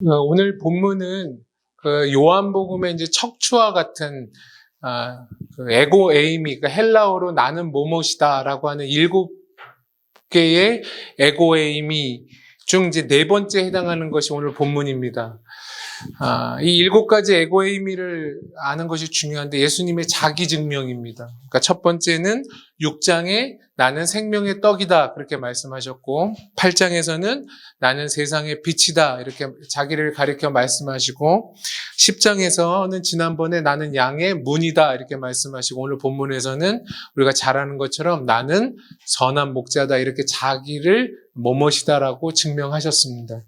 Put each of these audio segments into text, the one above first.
오늘 본문은 그 요한복음의 이제 척추와 같은 그 에고 에이미, 그 헬라어로 나는 뭐뭇이다라고 하는 7개의 에고 에이미 중 이제 4번째 해당하는 것이 오늘 본문입니다. 이 7가지 에고 에이미를 아는 것이 중요한데 예수님의 자기 증명입니다. 그러니까 첫 번째는 6장에 나는 생명의 떡이다 그렇게 말씀하셨고, 8장에서는 나는 세상의 빛이다 이렇게 자기를 가리켜 말씀하시고, 10장에서는 지난번에 나는 양의 문이다 이렇게 말씀하시고, 오늘 본문에서는 우리가 잘 아는 것처럼 나는 선한 목자다 이렇게 자기를 뭐뭇이다라고 증명하셨습니다.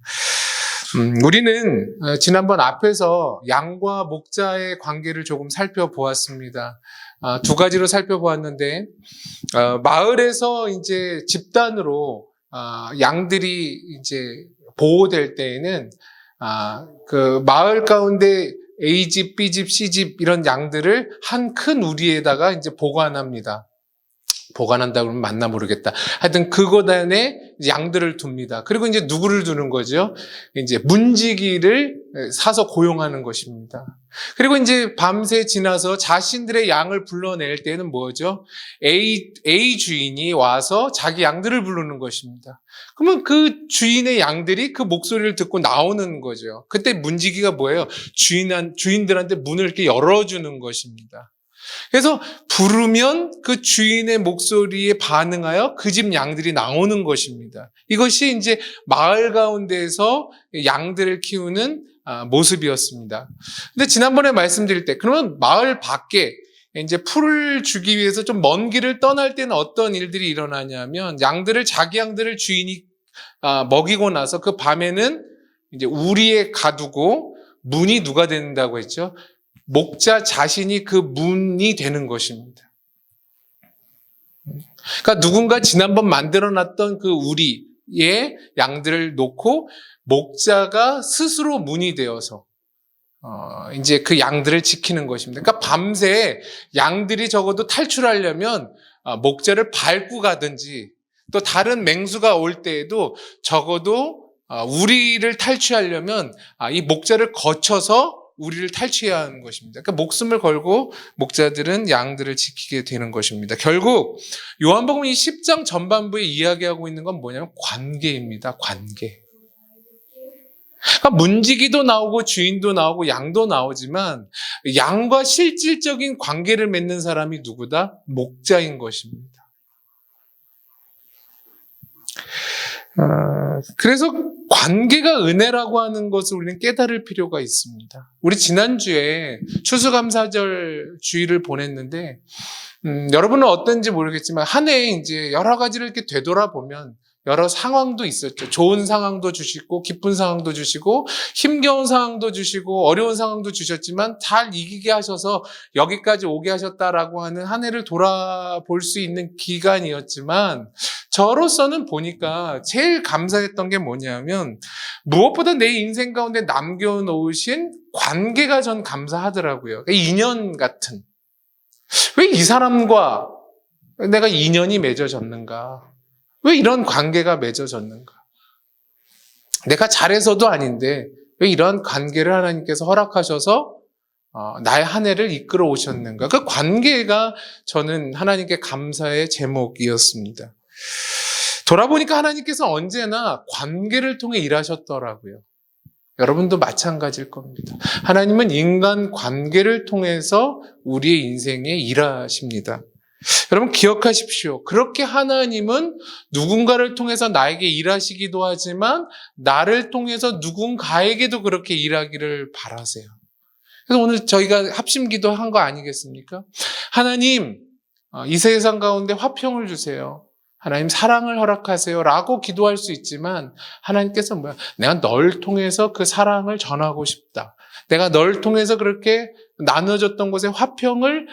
우리는 지난번 앞에서 양과 목자의 관계를 조금 살펴보았습니다. 2가지로 살펴보았는데, 마을에서 이제 집단으로 양들이 이제 보호될 때에는 그 마을 가운데 A집, B집, C집 이런 양들을 한 큰 우리에다가 이제 보관합니다. 보관한다 그러면 맞나 모르겠다. 하여튼 그곳 안에 양들을 둡니다. 그리고 이제 누구를 두는 거죠? 이제 문지기를 사서 고용하는 것입니다. 그리고 이제 밤새 지나서 자신들의 양을 불러낼 때는 뭐죠? A 주인이 와서 자기 양들을 부르는 것입니다. 그러면 그 주인의 양들이 그 목소리를 듣고 나오는 거죠. 그때 문지기가 뭐예요? 주인들한테 문을 이렇게 열어주는 것입니다. 그래서 부르면 그 주인의 목소리에 반응하여 그 집 양들이 나오는 것입니다. 이것이 이제 마을 가운데에서 양들을 키우는 모습이었습니다. 근데 지난번에 말씀드릴 때, 그러면 마을 밖에 이제 풀을 주기 위해서 좀 먼 길을 떠날 때는 어떤 일들이 일어나냐면, 자기 양들을 주인이 먹이고 나서 그 밤에는 이제 우리에 가두고 문이 누가 된다고 했죠? 목자 자신이 그 문이 되는 것입니다. 그러니까 누군가 지난번 만들어놨던 그 우리의 양들을 놓고 목자가 스스로 문이 되어서 이제 그 양들을 지키는 것입니다. 그러니까 밤새 양들이 적어도 탈출하려면 목자를 밟고 가든지, 또 다른 맹수가 올 때에도 적어도 우리를 탈취하려면 이 목자를 거쳐서 우리를 탈취해야 하는 것입니다. 그러니까 목숨을 걸고 목자들은 양들을 지키게 되는 것입니다. 결국 요한복음 이 10장 전반부에 이야기하고 있는 건 뭐냐면 관계입니다. 관계. 그러니까 문지기도 나오고 주인도 나오고 양도 나오지만 양과 실질적인 관계를 맺는 사람이 누구다? 목자인 것입니다. 그래서 관계가 은혜라고 하는 것을 우리는 깨달을 필요가 있습니다. 우리 지난주에 추수감사절 주일을 보냈는데, 여러분은 어떤지 모르겠지만 한 해에 이제 여러 가지를 이렇게 되돌아보면 여러 상황도 있었죠. 좋은 상황도 주시고, 기쁜 상황도 주시고, 힘겨운 상황도 주시고, 어려운 상황도 주셨지만 잘 이기게 하셔서 여기까지 오게 하셨다라고 하는 한 해를 돌아볼 수 있는 기간이었지만, 저로서는 보니까 제일 감사했던 게 뭐냐면, 무엇보다 내 인생 가운데 남겨놓으신 관계가 전 감사하더라고요. 인연 같은. 왜 이 사람과 내가 인연이 맺어졌는가? 왜 이런 관계가 맺어졌는가? 내가 잘해서도 아닌데 왜 이런 관계를 하나님께서 허락하셔서 나의 한 해를 이끌어 오셨는가? 그 관계가 저는 하나님께 감사의 제목이었습니다. 돌아보니까 하나님께서 언제나 관계를 통해 일하셨더라고요. 여러분도 마찬가지일 겁니다. 하나님은 인간 관계를 통해서 우리의 인생에 일하십니다. 여러분 기억하십시오. 그렇게 하나님은 누군가를 통해서 나에게 일하시기도 하지만 나를 통해서 누군가에게도 그렇게 일하기를 바라세요. 그래서 오늘 저희가 합심기도 한 거 아니겠습니까? 하나님, 이 세상 가운데 화평을 주세요. 하나님 사랑을 허락하세요 라고 기도할 수 있지만, 하나님께서 뭐야? 내가 널 통해서 그 사랑을 전하고 싶다. 내가 널 통해서 그렇게 나눠졌던 곳에 화평을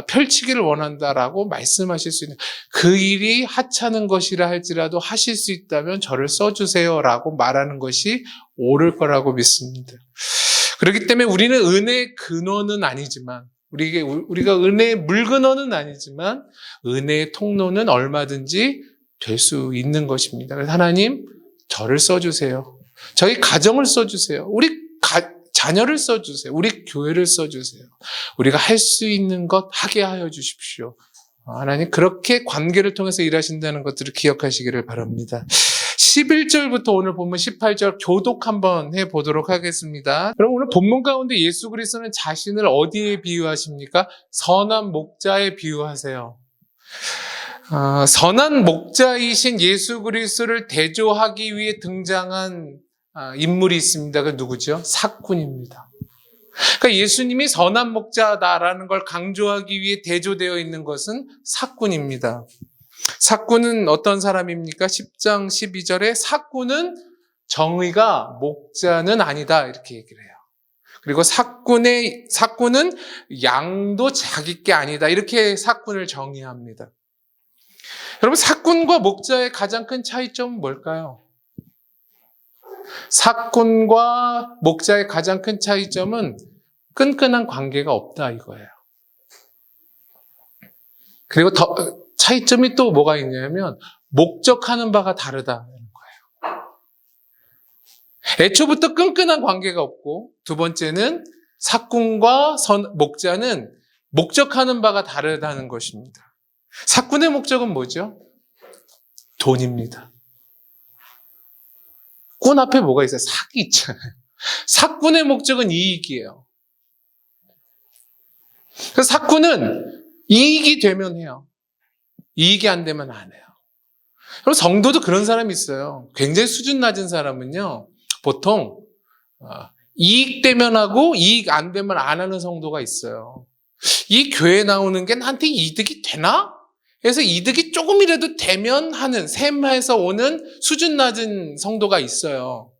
펼치기를 원한다라고 말씀하실 수 있는, 그 일이 하찮은 것이라 할지라도 하실 수 있다면 저를 써주세요라고 말하는 것이 옳을 거라고 믿습니다. 그렇기 때문에 우리는 은혜의 근원은 아니지만, 우리가 은혜의 물근원은 아니지만 은혜의 통로는 얼마든지 될 수 있는 것입니다. 그래서 하나님, 저를 써주세요. 저희 가정을 써주세요. 우리 자녀를 써주세요. 우리 교회를 써주세요. 우리가 할 수 있는 것 하게 하여 주십시오. 하나님 그렇게 관계를 통해서 일하신다는 것들을 기억하시기를 바랍니다. 11절부터 오늘 본문 18절 교독 한번 해보도록 하겠습니다. 그럼 오늘 본문 가운데 예수 그리스도는 자신을 어디에 비유하십니까? 선한 목자에 비유하세요. 선한 목자이신 예수 그리스도를 대조하기 위해 등장한 인물이 있습니다. 그 누구죠? 삭군입니다. 그러니까 예수님이 선한 목자다라는 걸 강조하기 위해 대조되어 있는 것은 삭군입니다. 삭군은 어떤 사람입니까? 10장 12절에 삭군은 정의가 목자는 아니다 이렇게 얘기를 해요. 그리고 삭군은 양도 자기 게 아니다 이렇게 삭군을 정의합니다. 여러분 삭군과 목자의 가장 큰 차이점은 뭘까요? 삭군과 목자의 가장 큰 차이점은 끈끈한 관계가 없다 이거예요. 그리고 차이점이 또 뭐가 있냐면 목적하는 바가 다르다는 거예요. 애초부터 끈끈한 관계가 없고 두 번째는 삭군과 목자는 목적하는 바가 다르다는 것입니다. 삭군의 목적은 뭐죠? 돈입니다. 꾼 앞에 뭐가 있어요? 삭이 있잖아요. 삭군의 목적은 이익이에요. 그래서 삭군은 이익이 되면 해요. 이익이 안 되면 안 해요. 그럼 성도도 그런 사람이 있어요. 굉장히 수준 낮은 사람은요, 보통 이익 되면 하고 이익 안 되면 안 하는 성도가 있어요. 이 교회 나오는 게 나한테 이득이 되나? 그래서 이득이 조금이라도 되면 하는 셈해서 오는 수준 낮은 성도가 있어요.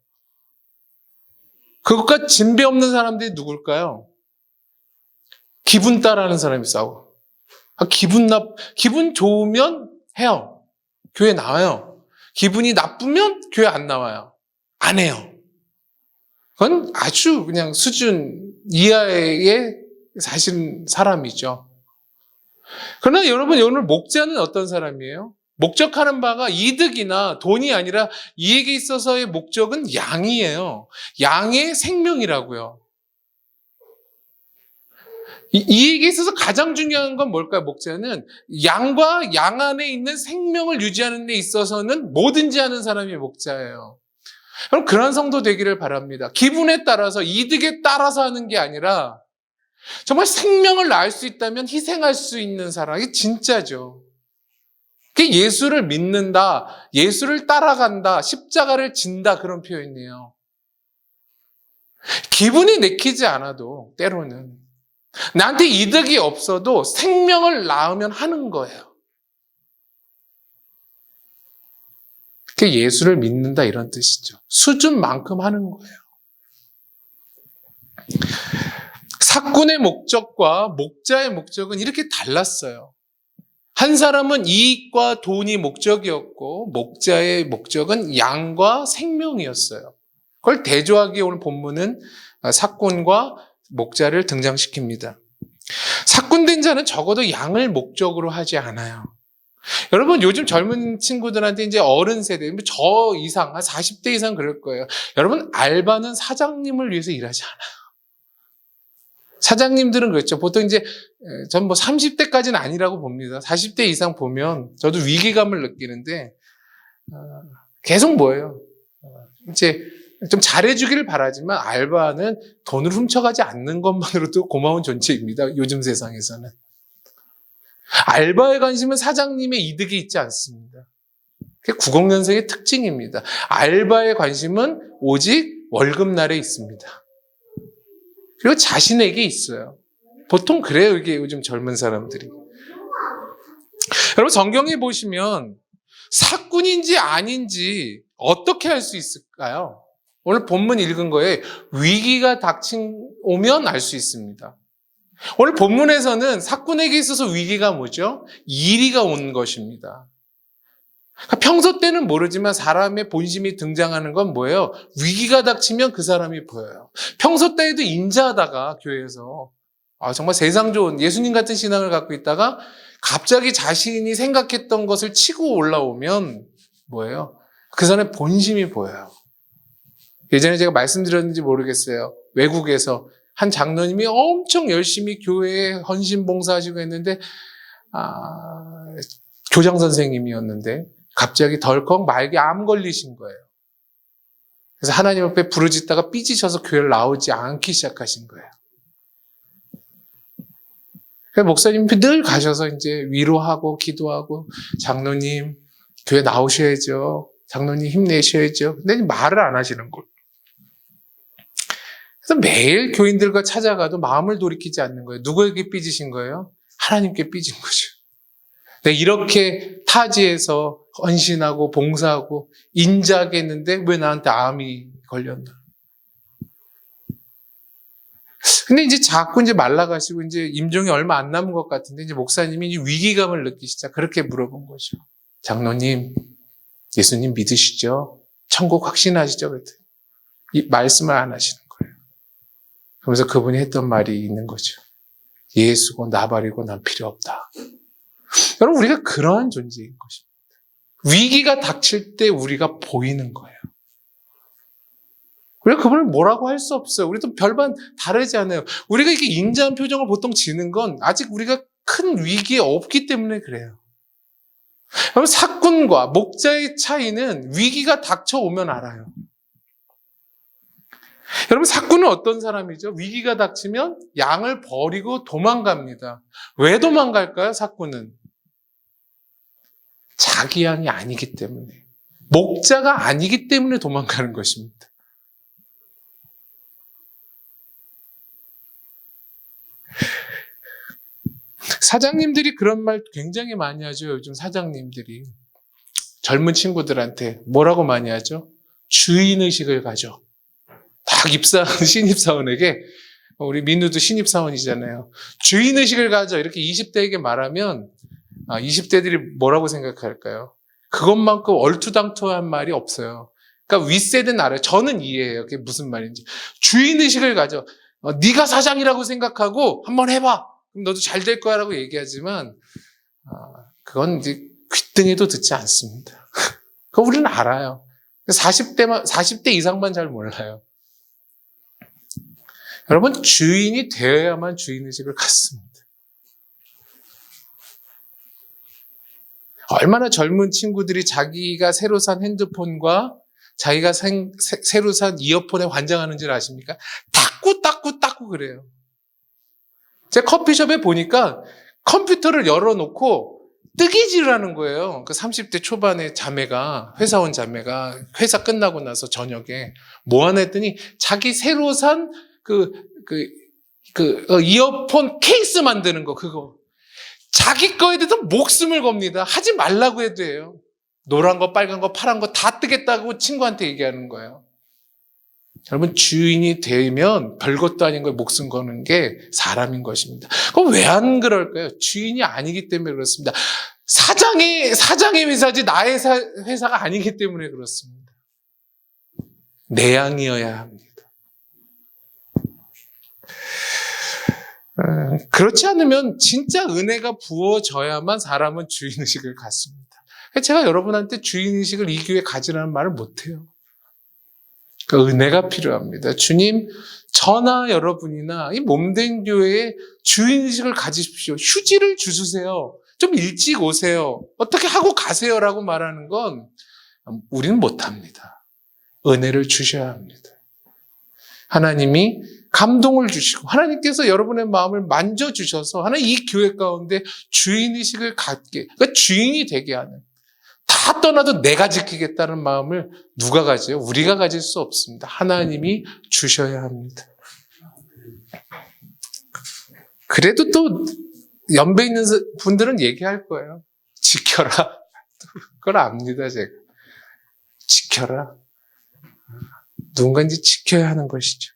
그것과 진배 없는 사람들이 누굴까요? 기분 따라하는 사람이 있어. 기분 좋으면 해요. 교회 나와요. 기분이 나쁘면 교회 안 나와요. 안 해요. 그건 아주 그냥 수준 이하의 사실은 사람이죠. 그러나 여러분 오늘 목자는 어떤 사람이에요? 목적하는 바가 이득이나 돈이 아니라 이익에 있어서의 목적은 양이에요. 양의 생명이라고요. 이익에 있어서 가장 중요한 건 뭘까요? 목자는 양과 양 안에 있는 생명을 유지하는 데 있어서는 뭐든지 하는 사람이 목자예요. 그럼 그런 성도 되기를 바랍니다. 기분에 따라서 이득에 따라서 하는 게 아니라 정말 생명을 낳을 수 있다면 희생할 수 있는 사람. 이게 진짜죠. 그게 예수를 믿는다, 예수를 따라간다, 십자가를 진다 그런 표현이에요. 기분이 내키지 않아도 때로는 나한테 이득이 없어도 생명을 낳으면 하는 거예요. 그게 예수를 믿는다 이런 뜻이죠. 수준만큼 하는 거예요. 삭군의 목적과 목자의 목적은 이렇게 달랐어요. 한 사람은 이익과 돈이 목적이었고 목자의 목적은 양과 생명이었어요. 그걸 대조하기에 오늘 본문은 삭군과 목자를 등장시킵니다. 삭군된 자는 적어도 양을 목적으로 하지 않아요. 여러분 요즘 젊은 친구들한테 이제 어른 세대, 저 이상 한 40대 이상 그럴 거예요. 여러분 알바는 사장님을 위해서 일하지 않아요. 사장님들은 그렇죠. 보통 이제 전 30대까지는 아니라고 봅니다. 40대 이상 보면 저도 위기감을 느끼는데 계속 뭐예요? 이제 좀 잘해주기를 바라지만 알바는 돈을 훔쳐가지 않는 것만으로도 고마운 존재입니다. 요즘 세상에서는. 알바에 관심은 사장님의 이득이 있지 않습니다. 그게 90년생의 특징입니다. 알바의 관심은 오직 월급날에 있습니다. 그리고 자신에게 있어요. 보통 그래요, 이게 요즘 젊은 사람들이. 여러분, 성경에 보시면 삭군인지 아닌지 어떻게 할 수 있을까요? 오늘 본문 읽은 거에 위기가 오면 알 수 있습니다. 오늘 본문에서는 삭군에게 있어서 위기가 뭐죠? 이리가 온 것입니다. 평소 때는 모르지만 사람의 본심이 등장하는 건 뭐예요? 위기가 닥치면 그 사람이 보여요. 평소 때에도 인자하다가 교회에서 정말 세상 좋은 예수님 같은 신앙을 갖고 있다가 갑자기 자신이 생각했던 것을 치고 올라오면 뭐예요? 그 사람의 본심이 보여요. 예전에 제가 말씀드렸는지 모르겠어요. 외국에서 한 장로님이 엄청 열심히 교회에 헌신 봉사하시고 했는데 교장 선생님이었는데 갑자기 덜컥 말기에 암 걸리신 거예요. 그래서 하나님 앞에 부르짖다가 삐지셔서 교회를 나오지 않기 시작하신 거예요. 그래서 목사님이 늘 가셔서 이제 위로하고 기도하고 장로님 교회 나오셔야죠. 장로님 힘내셔야죠. 근데 말을 안 하시는 거예요. 그래서 매일 교인들과 찾아가도 마음을 돌이키지 않는 거예요. 누구에게 삐지신 거예요? 하나님께 삐진 거죠. 내가 이렇게 타지에서 헌신하고 봉사하고 인자하게 했는데 왜 나한테 암이 걸렸나? 근데 이제 자꾸 이제 말라가시고 이제 임종이 얼마 안 남은 것 같은데 이제 목사님이 이제 위기감을 느끼시자 그렇게 물어본 거죠. 장로님, 예수님 믿으시죠? 천국 확신하시죠? 그랬더니 이 말씀을 안 하시는 거예요. 그러면서 그분이 했던 말이 있는 거죠. 예수고 나 버리고 난 필요 없다. 여러분, 우리가 그러한 존재인 것입니다. 위기가 닥칠 때 우리가 보이는 거예요. 우리가 그분을 뭐라고 할 수 없어요. 우리도 별반 다르지 않아요. 우리가 이렇게 인자한 표정을 보통 지는 건 아직 우리가 큰 위기에 없기 때문에 그래요. 여러분, 사꾼과 목자의 차이는 위기가 닥쳐오면 알아요. 여러분, 사꾼은 어떤 사람이죠? 위기가 닥치면 양을 버리고 도망갑니다. 왜 도망갈까요, 사꾼은? 자기 양이 아니기 때문에. 목자가 아니기 때문에 도망가는 것입니다. 사장님들이 그런 말 굉장히 많이 하죠. 요즘 사장님들이. 젊은 친구들한테 뭐라고 많이 하죠? 주인의식을 가져. 딱 신입사원에게, 우리 민우도 신입사원이잖아요. 주인의식을 가져. 이렇게 20대에게 말하면 20대들이 뭐라고 생각할까요? 그것만큼 얼투당투한 말이 없어요. 그러니까 윗세대는 알아요. 저는 이해해요. 그게 무슨 말인지. 주인의식을 가져. 네가 사장이라고 생각하고 한번 해봐. 그럼 너도 잘 될 거야 라고 얘기하지만 그건 이제 귓등에도 듣지 않습니다. 그거 우리는 알아요. 40대 이상만 잘 몰라요. 여러분, 주인이 되어야만 주인의식을 갖습니다. 얼마나 젊은 친구들이 자기가 새로 산 핸드폰과 자기가 새로 산 이어폰에 환장하는지를 아십니까? 닦고 그래요. 제가 커피숍에 보니까 컴퓨터를 열어놓고 뜨개질을 하는 거예요. 그 30대 초반의 회사원 자매가 회사 끝나고 나서 저녁에 뭐 하나 했더니 자기 새로 산 이어폰 케이스 만드는 거, 그거. 자기 거에 대해서 목숨을 겁니다. 하지 말라고 해도 해요. 노란 거, 빨간 거, 파란 거 다 뜨겠다고 친구한테 얘기하는 거예요. 여러분, 주인이 되면 별것도 아닌 거에 목숨 거는 게 사람인 것입니다. 그럼 왜 안 그럴까요? 주인이 아니기 때문에 그렇습니다. 사장의 회사지 나의 회사가 아니기 때문에 그렇습니다. 내 양이어야 합니다. 그렇지 않으면 진짜 은혜가 부어져야만 사람은 주인의식을 갖습니다. 제가 여러분한테 주인의식을 이 교회에 가지라는 말을 못해요. 그 은혜가 필요합니다. 주님, 저나 여러분이나 이 몸된 교회에 주인의식을 가지십시오. 휴지를 주세요. 좀 일찍 오세요. 어떻게 하고 가세요라고 말하는 건 우리는 못합니다. 은혜를 주셔야 합니다. 하나님이 감동을 주시고 하나님께서 여러분의 마음을 만져주셔서 하나님 이 교회 가운데 주인의식을 갖게, 그러니까 주인이 되게 하는, 다 떠나도 내가 지키겠다는 마음을 누가 가져요? 우리가 가질 수 없습니다. 하나님이 주셔야 합니다. 그래도 또 연배 있는 분들은 얘기할 거예요. 지켜라. 그걸 압니다, 제가. 지켜라. 누군가인지 지켜야 하는 것이죠.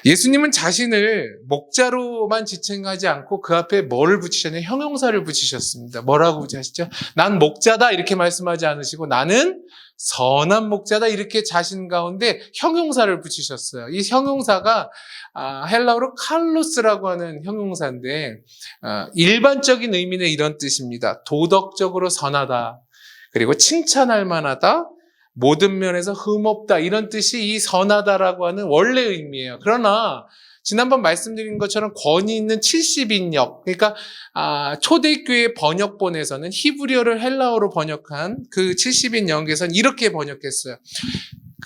예수님은 자신을 목자로만 지칭하지 않고 그 앞에 뭐를 붙이셨냐면 형용사를 붙이셨습니다. 뭐라고 붙이셨죠? 난 목자다 이렇게 말씀하지 않으시고 나는 선한 목자다 이렇게 자신 가운데 형용사를 붙이셨어요. 이 형용사가 헬라어로 칼로스라고 하는 형용사인데 일반적인 의미는 이런 뜻입니다. 도덕적으로 선하다, 그리고 칭찬할 만하다, 모든 면에서 흠없다 이런 뜻이 이 선하다라고 하는 원래 의미예요. 그러나 지난번 말씀드린 것처럼 권위 있는 70인역, 그러니까 초대교회 번역본에서는 히브리어를 헬라어로 번역한 그 70인역에서는 이렇게 번역했어요.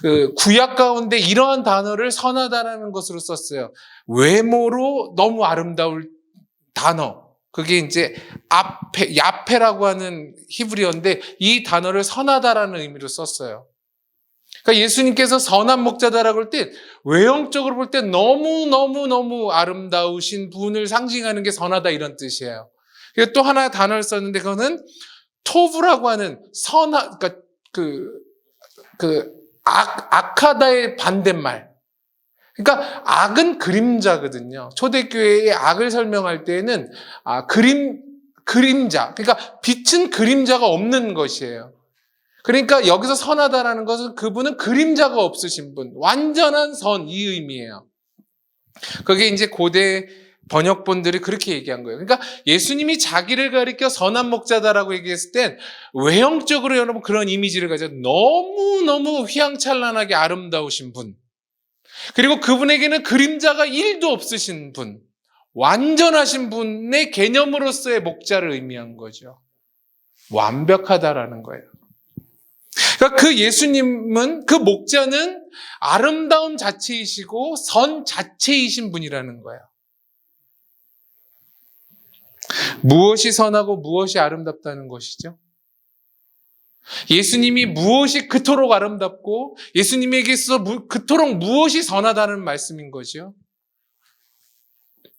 그 구약 가운데 이러한 단어를 선하다라는 것으로 썼어요. 외모로 너무 아름다울 단어. 그게 이제 야페라고 하는 히브리어인데 이 단어를 선하다라는 의미로 썼어요. 그러니까 예수님께서 선한 목자다라고 할 때 외형적으로 볼 때 너무 아름다우신 분을 상징하는 게 선하다 이런 뜻이에요. 그리고 또 하나 단어를 썼는데 그거는 토브라고 하는 그러니까 악하다의 반대말. 그러니까 악은 그림자거든요. 초대교회의 악을 설명할 때에는 그림자. 그러니까 빛은 그림자가 없는 것이에요. 그러니까 여기서 선하다라는 것은 그분은 그림자가 없으신 분, 완전한 선, 이 의미예요. 그게 이제 고대 번역본들이 그렇게 얘기한 거예요. 그러니까 예수님이 자기를 가리켜 선한 목자다라고 얘기했을 땐 외형적으로 여러분 그런 이미지를 가져 너무 휘황찬란하게 아름다우신 분. 그리고 그분에게는 그림자가 1도 없으신 분, 완전하신 분의 개념으로서의 목자를 의미한 거죠. 완벽하다라는 거예요. 그러니까 그 예수님은, 그 목자는 아름다움 자체이시고 선 자체이신 분이라는 거예요. 무엇이 선하고 무엇이 아름답다는 것이죠? 예수님이 무엇이 그토록 아름답고 예수님에게서 그토록 무엇이 선하다는 말씀인 거죠?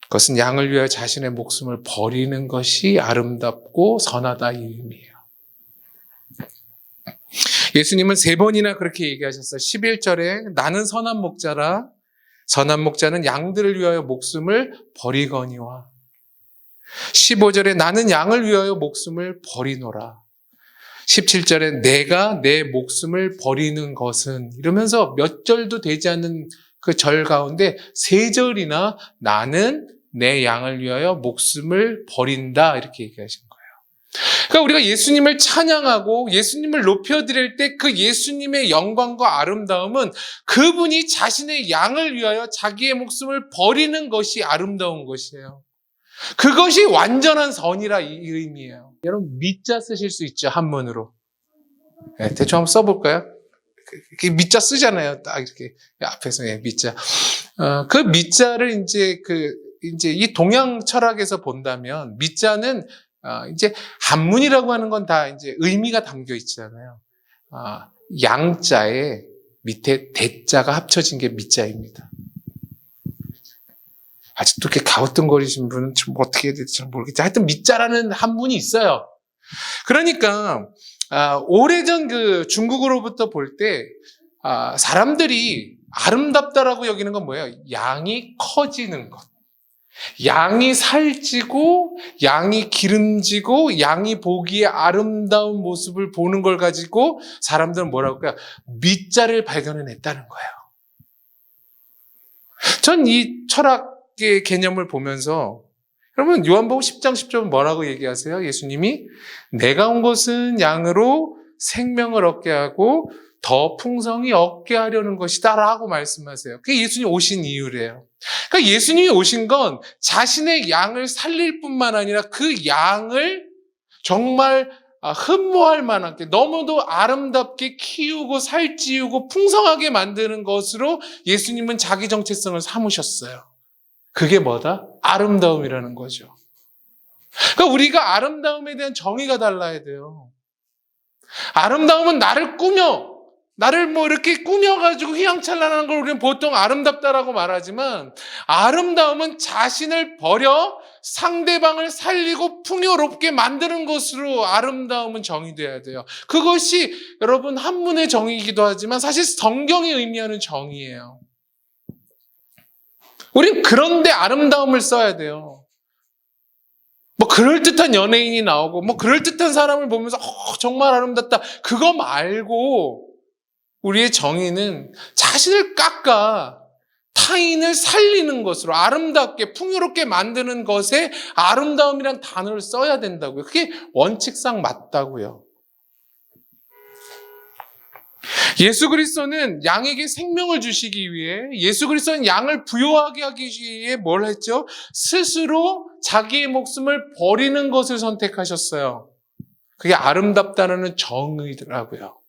그것은 양을 위하여 자신의 목숨을 버리는 것이 아름답고 선하다 이 의미예요. 예수님은 3번이나 그렇게 얘기하셨어요. 11절에 나는 선한 목자라 선한 목자는 양들을 위하여 목숨을 버리거니와 15절에 나는 양을 위하여 목숨을 버리노라 17절에 내가 내 목숨을 버리는 것은 이러면서 몇 절도 되지 않는 그 절 가운데 3절이나 나는 내 양을 위하여 목숨을 버린다 이렇게 얘기하신 거예요. 그러니까 우리가 예수님을 찬양하고 예수님을 높여드릴 때 그 예수님의 영광과 아름다움은 그분이 자신의 양을 위하여 자기의 목숨을 버리는 것이 아름다운 것이에요. 그것이 완전한 선이라 이 의미예요. 여러분 밑자 쓰실 수 있죠, 한문으로. 네, 대충 한번 써볼까요? 밑자 쓰잖아요. 딱 이렇게 앞에서 밑자. 그 밑자를 이제 이 동양 철학에서 본다면 밑자는 이제 한문이라고 하는 건 다 이제 의미가 담겨 있잖아요. 양자에 밑에 대자가 합쳐진 게 밑자입니다. 아직도 이렇게 가우뚱거리신 분은 좀 어떻게 해야 될지 잘 모르겠죠. 하여튼 밑자라는 한문이 있어요. 그러니까 오래전 그 중국으로부터 볼 때 사람들이 아름답다라고 여기는 건 뭐예요? 양이 커지는 것. 양이 살찌고 양이 기름지고 양이 보기에 아름다운 모습을 보는 걸 가지고 사람들은 뭐라고 할까요? 밑자를 발견해냈다는 거예요. 전 이 철학의 개념을 보면서 여러분 요한복음 10장 10절은 뭐라고 얘기하세요? 예수님이 내가 온 것은 양으로 생명을 얻게 하고 더 풍성히 얻게 하려는 것이다 라고 말씀하세요. 그게 예수님 오신 이유래요. 그러니까 예수님이 오신 건 자신의 양을 살릴 뿐만 아니라 그 양을 정말 흠모할 만하게 너무도 아름답게 키우고 살찌우고 풍성하게 만드는 것으로 예수님은 자기 정체성을 삼으셨어요. 그게 뭐다? 아름다움이라는 거죠. 그러니까 우리가 아름다움에 대한 정의가 달라야 돼요. 아름다움은 나를 뭐 이렇게 꾸며가지고 휘황찬란한 걸 우리는 보통 아름답다라고 말하지만 아름다움은 자신을 버려 상대방을 살리고 풍요롭게 만드는 것으로 아름다움은 정의돼야 돼요. 그것이 여러분 한문의 정의이기도 하지만 사실 성경이 의미하는 정의예요. 우린 그런데 아름다움을 써야 돼요. 뭐 그럴듯한 연예인이 나오고 뭐 그럴듯한 사람을 보면서 정말 아름답다. 그거 말고 우리의 정의는 자신을 깎아 타인을 살리는 것으로 아름답게 풍요롭게 만드는 것에 아름다움이란 단어를 써야 된다고요. 그게 원칙상 맞다고요. 예수 그리스도는 양에게 생명을 주시기 위해, 예수 그리스도는 양을 부요하게 하기 위해 뭘 했죠? 스스로 자기의 목숨을 버리는 것을 선택하셨어요. 그게 아름답다는 정의더라고요.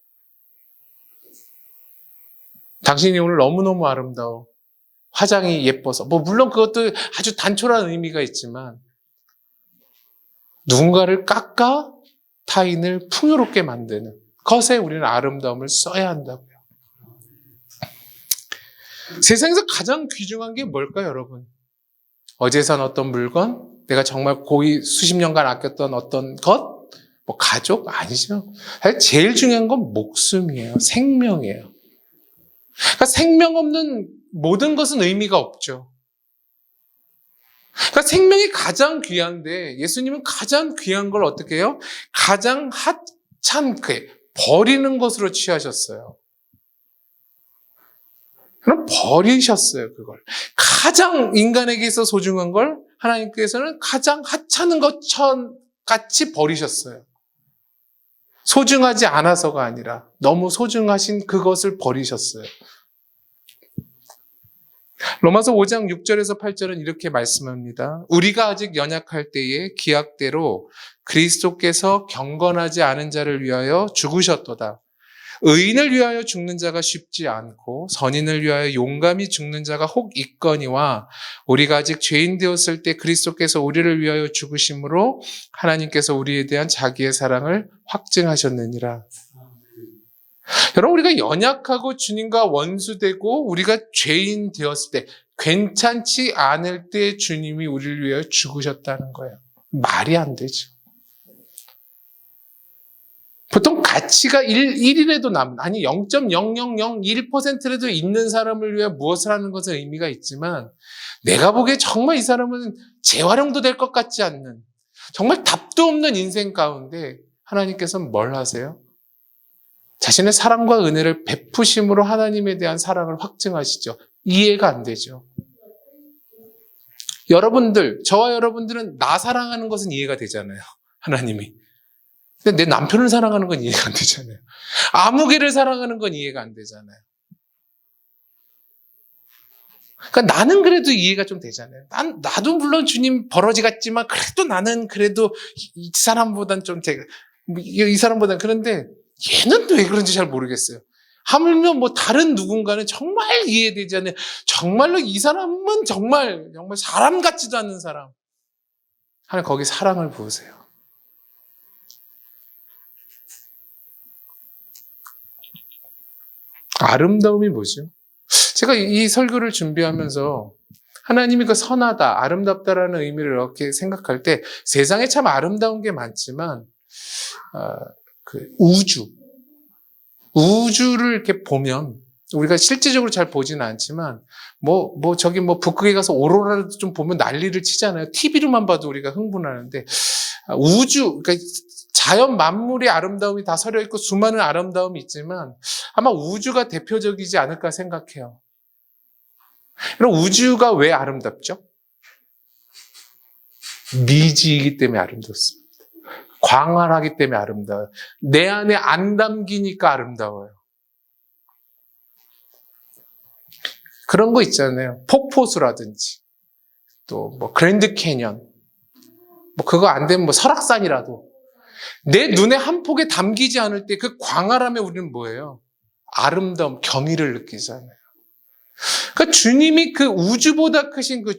당신이 오늘 너무너무 아름다워. 화장이 예뻐서. 물론 그것도 아주 단촐한 의미가 있지만, 누군가를 깎아 타인을 풍요롭게 만드는 것에 우리는 아름다움을 써야 한다고요. 세상에서 가장 귀중한 게 뭘까요, 여러분? 어제 산 어떤 물건? 내가 정말 고이 수십 년간 아꼈던 어떤 것? 가족? 아니죠. 제일 중요한 건 목숨이에요. 생명이에요. 그러니까 생명 없는 모든 것은 의미가 없죠. 그러니까 생명이 가장 귀한데 예수님은 가장 귀한 걸 어떻게 해요? 가장 하찮게 버리는 것으로 취하셨어요. 그럼 버리셨어요, 그걸. 가장 인간에게서 소중한 걸 하나님께서는 가장 하찮은 것처럼 같이 버리셨어요. 소중하지 않아서가 아니라 너무 소중하신 그것을 버리셨어요. 로마서 5장 6절에서 8절은 이렇게 말씀합니다. 우리가 아직 연약할 때에 기약대로 그리스도께서 경건하지 않은 자를 위하여 죽으셨도다. 의인을 위하여 죽는 자가 쉽지 않고 선인을 위하여 용감히 죽는 자가 혹 있거니와 우리가 아직 죄인 되었을 때 그리스도께서 우리를 위하여 죽으심으로 하나님께서 우리에 대한 자기의 사랑을 확증하셨느니라. 여러분, 우리가 연약하고 주님과 원수되고 우리가 죄인 되었을 때, 괜찮지 않을 때 주님이 우리를 위하여 죽으셨다는 거예요. 말이 안 되죠. 보통 가치가 1이라도 아니 0.0001%라도 있는 사람을 위해 무엇을 하는 것은 의미가 있지만, 내가 보기에 정말 이 사람은 재활용도 될 것 같지 않는, 정말 답도 없는 인생 가운데 하나님께서는 뭘 하세요? 자신의 사랑과 은혜를 베푸심으로 하나님에 대한 사랑을 확증하시죠. 이해가 안 되죠. 여러분들, 저와 여러분들은 나 사랑하는 것은 이해가 되잖아요. 하나님이. 근데 내 남편을 사랑하는 건 이해가 안 되잖아요. 아무개를 사랑하는 건 이해가 안 되잖아요. 그러니까 나는 그래도 이해가 좀 되잖아요. 나도 물론 주님 버러지 같지만 그래도 나는 그래도 이 사람보단 좀 이 사람보단, 그런데 얘는 왜 그런지 잘 모르겠어요. 하물며 다른 누군가는 정말 이해되지 않는, 정말로 이 사람은 정말 사람 같지도 않는 사람. 하나님 거기 사랑을 부으세요. 아름다움이 뭐죠? 제가 이 설교를 준비하면서 하나님이 그 선하다, 아름답다라는 의미를 이렇게 생각할 때 세상에 참 아름다운 게 많지만 우주를 이렇게 보면 우리가 실제적으로 잘 보지는 않지만 저기 북극에 가서 오로라를 좀 보면 난리를 치잖아요. TV로만 봐도 우리가 흥분하는데 그러니까 자연 만물의 아름다움이 다 서려 있고 수많은 아름다움이 있지만 아마 우주가 대표적이지 않을까 생각해요. 그럼 우주가 왜 아름답죠? 미지이기 때문에 아름답습니다. 광활하기 때문에 아름다워요. 내 안에 안 담기니까 아름다워요. 그런 거 있잖아요. 폭포수라든지 또 그랜드 캐년, 그거 안 되면 설악산이라도 내 눈에 한 폭에 담기지 않을 때 그 광활함에 우리는 뭐예요? 아름다움, 경의를 느끼잖아요. 그러니까 주님이 그 우주보다 크신 그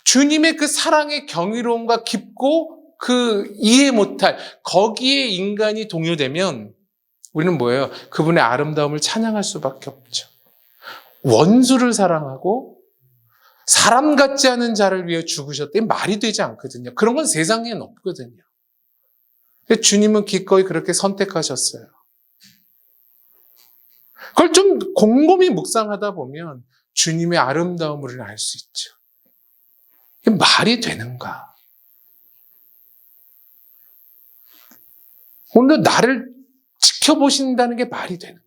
주님의 그 사랑의 경이로움과 깊고 그 이해 못할 거기에 인간이 동요되면 우리는 뭐예요? 그분의 아름다움을 찬양할 수밖에 없죠. 원수를 사랑하고 사람 같지 않은 자를 위해 죽으셨더니 말이 되지 않거든요. 그런 건 세상에는 없거든요. 주님은 기꺼이 그렇게 선택하셨어요. 그걸 좀 곰곰이 묵상하다 보면 주님의 아름다움을 알 수 있죠. 이게 말이 되는가? 오늘 나를 지켜보신다는 게 말이 되는가?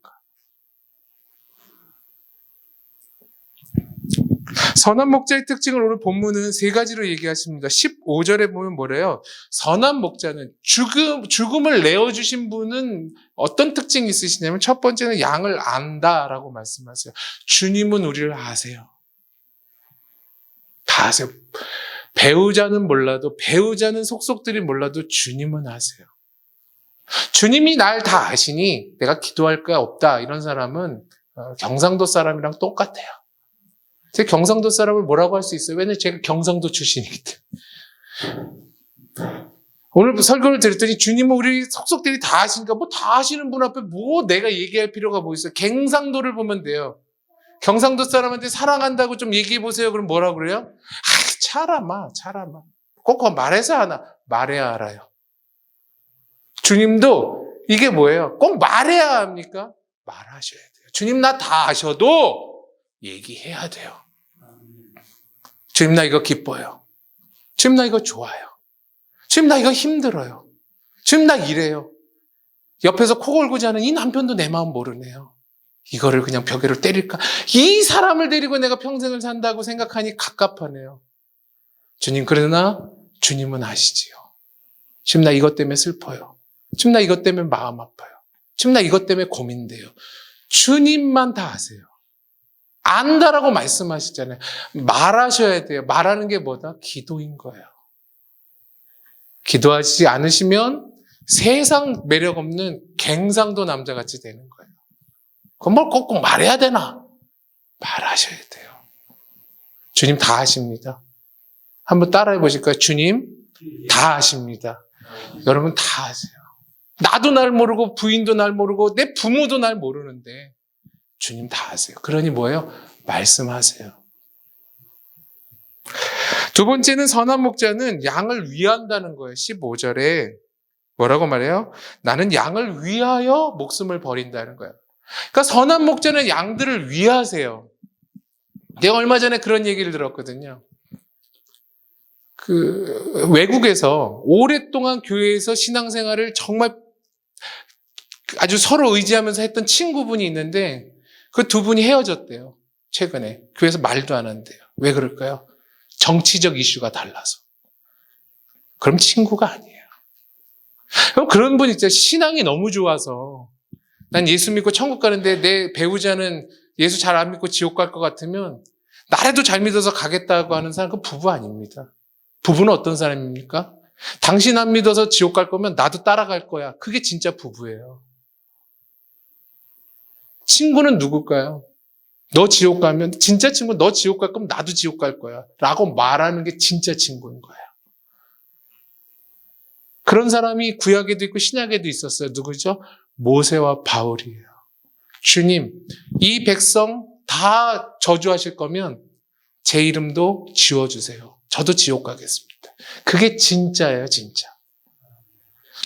선한 목자의 특징을 오늘 본문은 세 가지로 얘기하십니다. 15절에 보면 뭐래요? 선한 목자는 죽음을 내어주신 분은 어떤 특징이 있으시냐면 첫 번째는 양을 안다라고 말씀하세요. 주님은 우리를 아세요. 다 아세요. 배우자는 몰라도, 배우자는 속속들이 몰라도 주님은 아세요. 주님이 날 다 아시니 내가 기도할 거 없다. 이런 사람은 경상도 사람이랑 똑같아요. 제가 경상도 사람을 뭐라고 할 수 있어요? 왜냐면 제가 경상도 출신이기 때문에. 오늘 설교를 들었더니 주님은 우리 속속들이 다 아시니까 뭐 다 아시는 분 앞에 뭐 내가 얘기할 필요가 뭐 있어요? 경상도를 보면 돼요. 경상도 사람한테 사랑한다고 좀 얘기해 보세요. 그럼 뭐라고 그래요? 차라마. 꼭 말해서 하나. 말해야 알아요. 주님도 이게 뭐예요? 꼭 말해야 합니까? 말하셔야 돼요. 주님 나 다 아셔도 얘기해야 돼요. 주님 나 이거 기뻐요. 주님 나 이거 좋아요. 주님 나 이거 힘들어요. 주님 나 이래요. 옆에서 코 골고 자는 이 남편도 내 마음 모르네요. 이거를 그냥 벽에로 때릴까? 이 사람을 데리고 내가 평생을 산다고 생각하니 갑갑하네요. 주님 그러나 주님은 아시지요. 주님 나 이것 때문에 슬퍼요. 주님 나 이것 때문에 마음 아파요. 주님 나 이것 때문에 고민돼요. 주님만 다 아세요. 안다라고 말씀하시잖아요. 말하셔야 돼요. 말하는 게 뭐다? 기도인 거예요. 기도하지 않으시면 세상 매력 없는 갱상도 남자같이 되는 거예요. 그건 뭘 꼭꼭 말해야 되나? 말하셔야 돼요. 주님 다 아십니다. 한번 따라해 보실까요? 주님 다 아십니다. 여러분 다 아세요. 나도 날 모르고 부인도 날 모르고 내 부모도 날 모르는데 주님 다 아세요. 그러니 뭐예요? 말씀하세요. 두 번째는 선한 목자는 양을 위한다는 거예요. 15절에 뭐라고 말해요? 나는 양을 위하여 목숨을 버린다는 거예요. 그러니까 선한 목자는 양들을 위하세요. 내가 얼마 전에 그런 얘기를 들었거든요. 외국에서 오랫동안 교회에서 신앙생활을 정말 아주 서로 의지하면서 했던 친구분이 있는데 그 두 분이 헤어졌대요. 최근에. 교회에서 말도 안 한대요. 왜 그럴까요? 정치적 이슈가 달라서. 그럼 친구가 아니에요. 그런 분 있잖아요. 신앙이 너무 좋아서 난 예수 믿고 천국 가는데 내 배우자는 예수 잘 안 믿고 지옥 갈 것 같으면 나라도 잘 믿어서 가겠다고 하는 사람 그 부부 아닙니다. 부부는 어떤 사람입니까? 당신 안 믿어서 지옥 갈 거면 나도 따라갈 거야. 그게 진짜 부부예요. 친구는 누굴까요? 너 지옥 가면 진짜 친구 너 지옥 갈 거면 나도 지옥 갈 거야 라고 말하는 게 진짜 친구인 거예요. 그런 사람이 구약에도 있고 신약에도 있었어요. 누구죠? 모세와 바울이에요. 주님 이 백성 다 저주하실 거면 제 이름도 지워주세요. 저도 지옥 가겠습니다. 그게 진짜예요. 진짜.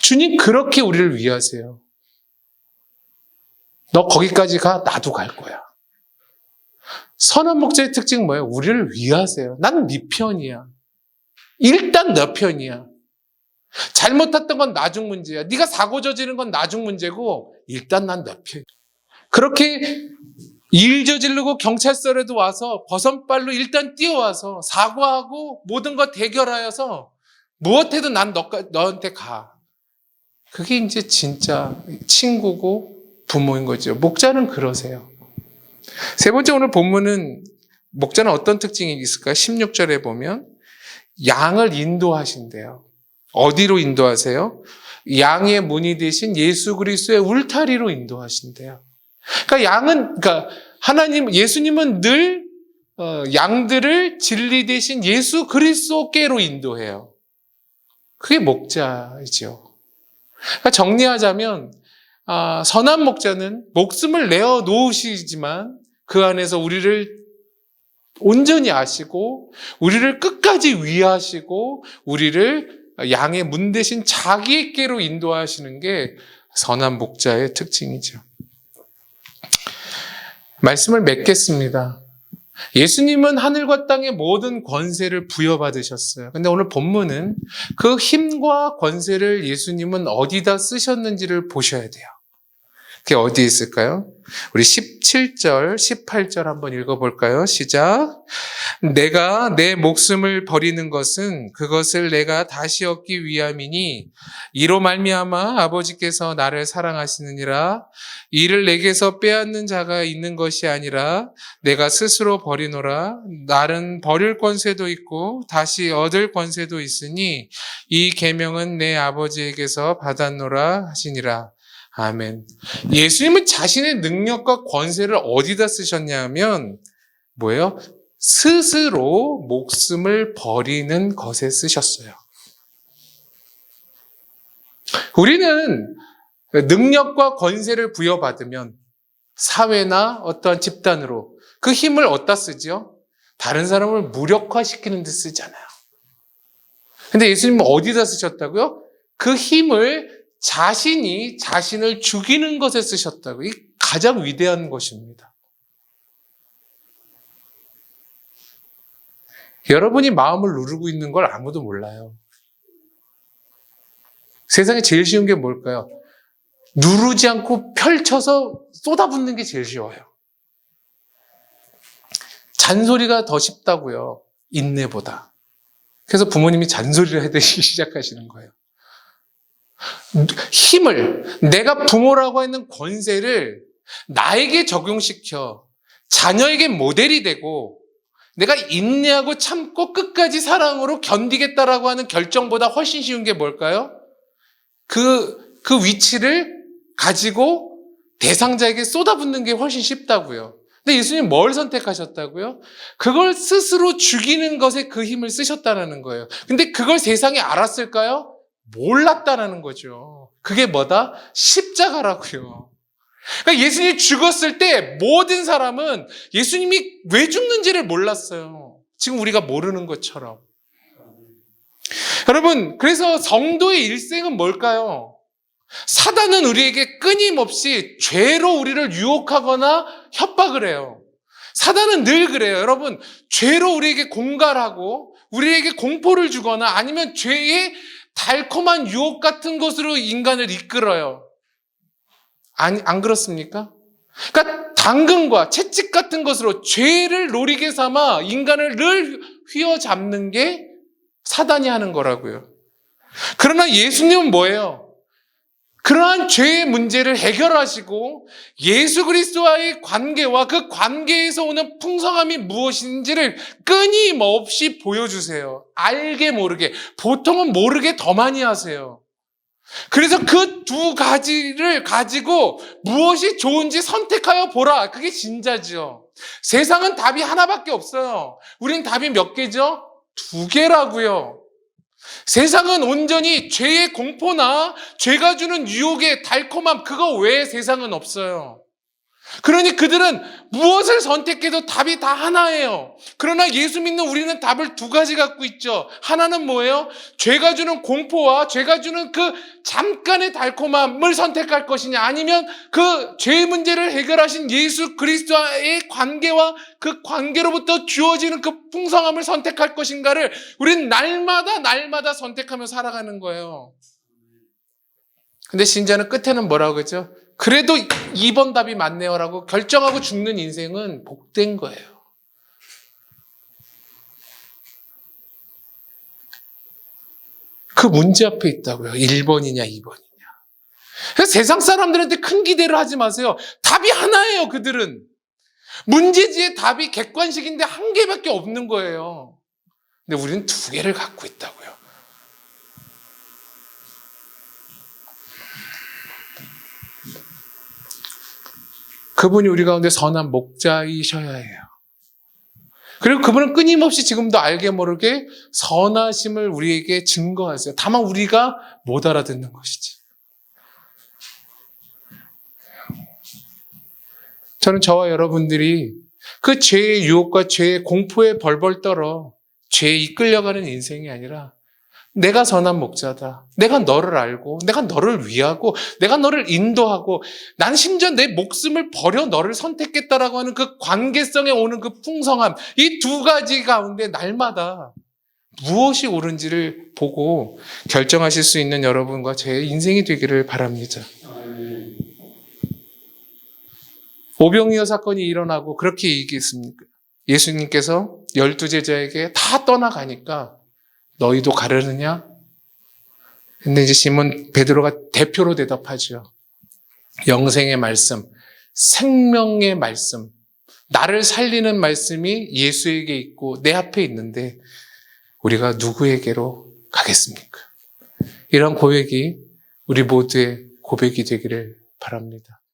주님 그렇게 우리를 위하세요. 너 거기까지 가 나도 갈 거야. 선한 목자의 특징은 뭐예요? 우리를 위하세요. 난 네 편이야. 일단 너 편이야. 잘못했던 건 나중 문제야. 네가 사고 저지른 건 나중 문제고 일단 난 너 편이야. 그렇게 일 저지르고 경찰서에도 와서 버선발로 일단 뛰어와서 사과하고 모든 거 대결하여서 무엇해도 난 너한테 가. 그게 이제 진짜 친구고 부모인 거죠. 목자는 그러세요. 세 번째 오늘 본문은 목자는 어떤 특징이 있을까요? 16절에 보면 양을 인도하신대요. 어디로 인도하세요? 양의 문이 되신 예수 그리스도의 울타리로 인도하신대요. 그러니까 예수님은 늘 양들을 진리 대신 예수 그리스도께로 인도해요. 그게 목자이죠. 그러니까 정리하자면 선한 목자는 목숨을 내어 놓으시지만 그 안에서 우리를 온전히 아시고 우리를 끝까지 위하시고 우리를 양의 문 대신 자기에게로 인도하시는 게 선한 목자의 특징이죠. 말씀을 맺겠습니다. 예수님은 하늘과 땅의 모든 권세를 부여받으셨어요. 근데 오늘 본문은 그 힘과 권세를 예수님은 어디다 쓰셨는지를 보셔야 돼요. 그게 어디에 있을까요? 우리 17절, 18절 한번 읽어볼까요? 시작. 내가 내 목숨을 버리는 것은 그것을 내가 다시 얻기 위함이니 이로 말미암아 아버지께서 나를 사랑하시느니라. 이를 내게서 빼앗는 자가 있는 것이 아니라 내가 스스로 버리노라. 나는 버릴 권세도 있고 다시 얻을 권세도 있으니 이 계명은 내 아버지에게서 받았노라 하시니라. 아멘. 예수님은 자신의 능력과 권세를 어디다 쓰셨냐 하면 뭐예요? 스스로 목숨을 버리는 것에 쓰셨어요. 우리는 능력과 권세를 부여받으면 사회나 어떠한 집단으로 그 힘을 어디다 쓰죠? 다른 사람을 무력화시키는 데 쓰잖아요. 근데 예수님은 어디다 쓰셨다고요? 그 힘을 자신이 자신을 죽이는 것에 쓰셨다고. 이 가장 위대한 것입니다. 여러분이 마음을 누르고 있는 걸 아무도 몰라요. 세상에 제일 쉬운 게 뭘까요? 누르지 않고 펼쳐서 쏟아붓는 게 제일 쉬워요. 잔소리가 더 쉽다고요. 인내보다. 그래서 부모님이 잔소리를 해대시기 시작하시는 거예요. 힘을, 내가 부모라고 하는 권세를 나에게 적용시켜 자녀에게 모델이 되고 내가 인내하고 참고 끝까지 사랑으로 견디겠다라고 하는 결정보다 훨씬 쉬운 게 뭘까요? 그 위치를 가지고 대상자에게 쏟아붓는 게 훨씬 쉽다고요. 근데 예수님 뭘 선택하셨다고요? 그걸 스스로 죽이는 것에 그 힘을 쓰셨다는 거예요. 근데 그걸 세상이 알았을까요? 몰랐다라는 거죠. 그게 뭐다? 십자가라고요. 그러니까 예수님이 죽었을 때 모든 사람은 예수님이 왜 죽는지를 몰랐어요. 지금 우리가 모르는 것처럼. 여러분, 그래서 성도의 일생은 뭘까요? 사단은 우리에게 끊임없이 죄로 우리를 유혹하거나 협박을 해요. 사단은 늘 그래요. 여러분, 죄로 우리에게 공갈하고 우리에게 공포를 주거나 아니면 죄의 달콤한 유혹 같은 것으로 인간을 이끌어요. 안 그렇습니까? 그러니까 당근과 채찍 같은 것으로 죄를 노리게 삼아 인간을 늘 휘어잡는 게 사단이 하는 거라고요. 그러나 예수님은 뭐예요? 그러한 죄의 문제를 해결하시고 예수 그리스도와의 관계와 그 관계에서 오는 풍성함이 무엇인지를 끊임없이 보여주세요. 알게 모르게. 보통은 모르게 더 많이 하세요. 그래서 그 두 가지를 가지고 무엇이 좋은지 선택하여 보라. 그게 진짜죠. 세상은 답이 하나밖에 없어요. 우린 답이 몇 개죠? 2개라고요. 세상은 온전히 죄의 공포나 죄가 주는 유혹의 달콤함, 그거 외에 세상은 없어요. 그러니 그들은 무엇을 선택해도 답이 다 하나예요. 그러나 예수 믿는 우리는 답을 2가지 갖고 있죠. 하나는 뭐예요? 죄가 주는 공포와 죄가 주는 그 잠깐의 달콤함을 선택할 것이냐, 아니면 그 죄의 문제를 해결하신 예수 그리스도와의 관계와 그 관계로부터 주어지는 그 풍성함을 선택할 것인가를 우리는 날마다 선택하며 살아가는 거예요. 근데 신자는 끝에는 뭐라고 그러죠? 그래도 2번 답이 맞네요라고 결정하고 죽는 인생은 복된 거예요. 그 문제 앞에 있다고요. 1번이냐 2번이냐. 그래서 세상 사람들한테 큰 기대를 하지 마세요. 답이 하나예요. 그들은. 문제지의 답이 객관식인데 1개밖에 없는 거예요. 근데 우리는 2개를 갖고 있다고요. 그분이 우리 가운데 선한 목자이셔야 해요. 그리고 그분은 끊임없이 지금도 알게 모르게 선하심을 우리에게 증거하세요. 다만 우리가 못 알아듣는 것이지. 저는 저와 여러분들이 그 죄의 유혹과 죄의 공포에 벌벌 떨어 죄에 이끌려가는 인생이 아니라 내가 선한 목자다. 내가 너를 알고 내가 너를 위하고 내가 너를 인도하고 난 심지어 내 목숨을 버려 너를 선택했다라고 하는 그 관계성에 오는 그 풍성함, 이 2가지 가운데 날마다 무엇이 옳은지를 보고 결정하실 수 있는 여러분과 제 인생이 되기를 바랍니다. 오병이어 사건이 일어나고 그렇게 얘기했습니까? 예수님께서 12제자에게 다 떠나가니까 너희도 가려느냐? 근데 이제 시몬 베드로가 대표로 대답하죠. 영생의 말씀, 생명의 말씀, 나를 살리는 말씀이 예수에게 있고 내 앞에 있는데 우리가 누구에게로 가겠습니까? 이런 고백이 우리 모두의 고백이 되기를 바랍니다.